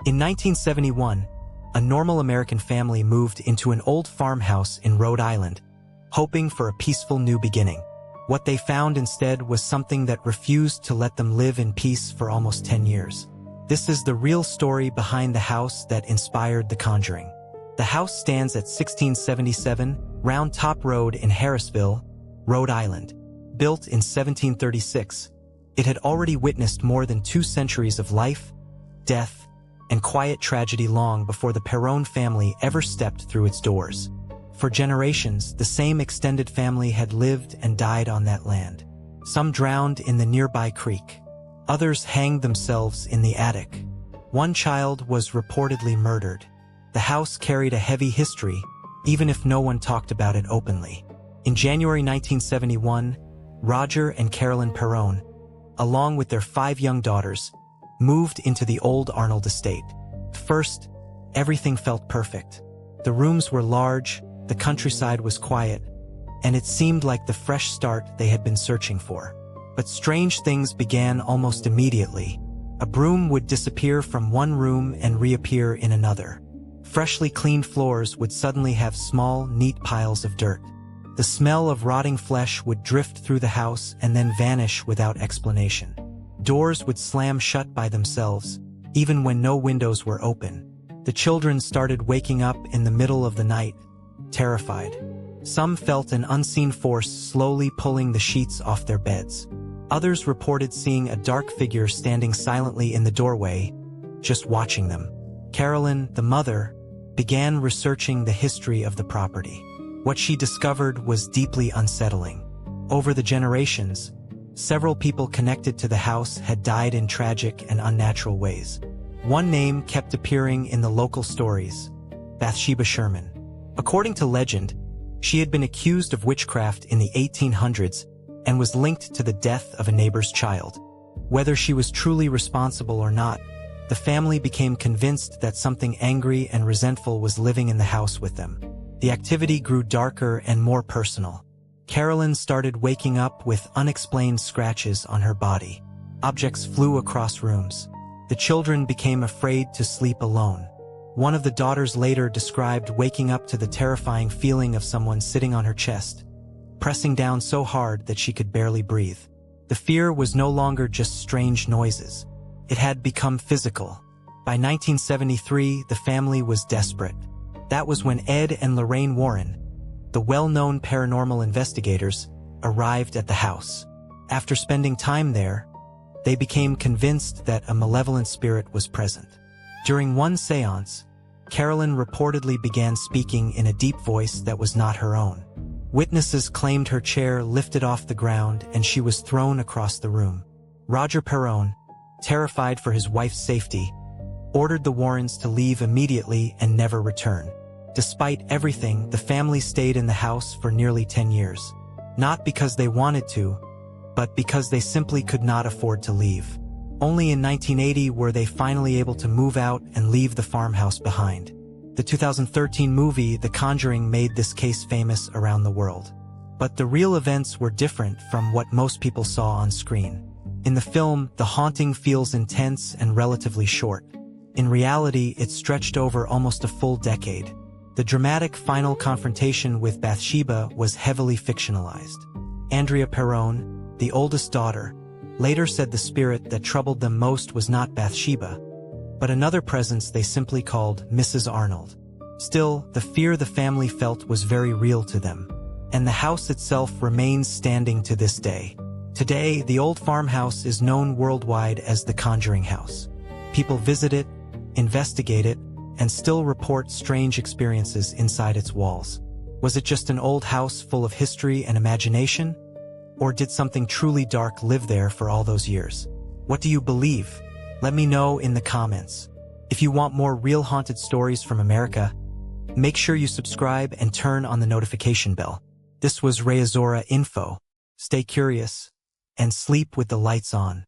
In 1971, a normal American family moved into an old farmhouse in Rhode Island, hoping for a peaceful new beginning. What they found instead was something that refused to let them live in peace for almost 10 years. This is the real story behind the house that inspired The Conjuring. The house stands at 1677 Round Top Road in Harrisville, Rhode Island. Built in 1736, it had already witnessed more than 2 centuries of life, death, and quiet tragedy long before the Perron family ever stepped through its doors. For generations, the same extended family had lived and died on that land. Some drowned in the nearby creek. Others hanged themselves in the attic. One child was reportedly murdered. The house carried a heavy history, even if no one talked about it openly. In January 1971, Roger and Carolyn Perron, along with their 5 young daughters, moved into the old Arnold estate. First, everything felt perfect. The rooms were large, the countryside was quiet, and it seemed like the fresh start they had been searching for. But strange things began almost immediately. A broom would disappear from one room and reappear in another. Freshly cleaned floors would suddenly have small, neat piles of dirt. The smell of rotting flesh would drift through the house and then vanish without explanation. Doors would slam shut by themselves, even when no windows were open. The children started waking up in the middle of the night, terrified. Some felt an unseen force slowly pulling the sheets off their beds. Others reported seeing a dark figure standing silently in the doorway, just watching them. Carolyn, the mother, began researching the history of the property. What she discovered was deeply unsettling. Over the generations, several people connected to the house had died in tragic and unnatural ways. One name kept appearing in the local stories: Bathsheba Sherman. According to legend, she had been accused of witchcraft in the 1800s and was linked to the death of a neighbor's child. Whether she was truly responsible or not, the family became convinced that something angry and resentful was living in the house with them. The activity grew darker and more personal. Carolyn started waking up with unexplained scratches on her body. Objects flew across rooms. The children became afraid to sleep alone. One of the daughters later described waking up to the terrifying feeling of someone sitting on her chest, pressing down so hard that she could barely breathe. The fear was no longer just strange noises. It had become physical. By 1973, the family was desperate. That was when Ed and Lorraine Warren, the well-known paranormal investigators, arrived at the house. After spending time there, they became convinced that a malevolent spirit was present. During one seance, Carolyn reportedly began speaking in a deep voice that was not her own. Witnesses claimed her chair lifted off the ground and she was thrown across the room. Roger Perron, terrified for his wife's safety, ordered the Warrens to leave immediately and never return. Despite everything, the family stayed in the house for nearly 10 years. Not because they wanted to, but because they simply could not afford to leave. Only in 1980 were they finally able to move out and leave the farmhouse behind. The 2013 movie The Conjuring made this case famous around the world. But the real events were different from what most people saw on screen. In the film, the haunting feels intense and relatively short. In reality, it stretched over almost a full decade. The dramatic final confrontation with Bathsheba was heavily fictionalized. Andrea Perron, the oldest daughter, later said the spirit that troubled them most was not Bathsheba, but another presence they simply called Mrs. Arnold. Still, the fear the family felt was very real to them, and the house itself remains standing to this day. Today, the old farmhouse is known worldwide as the Conjuring House. People visit it, investigate it, and still report strange experiences inside its walls. Was it just an old house full of history and imagination? Or did something truly dark live there for all those years? What do you believe? Let me know in the comments. If you want more real haunted stories from America, make sure you subscribe and turn on the notification bell. This was Raazora Info. Stay curious and sleep with the lights on.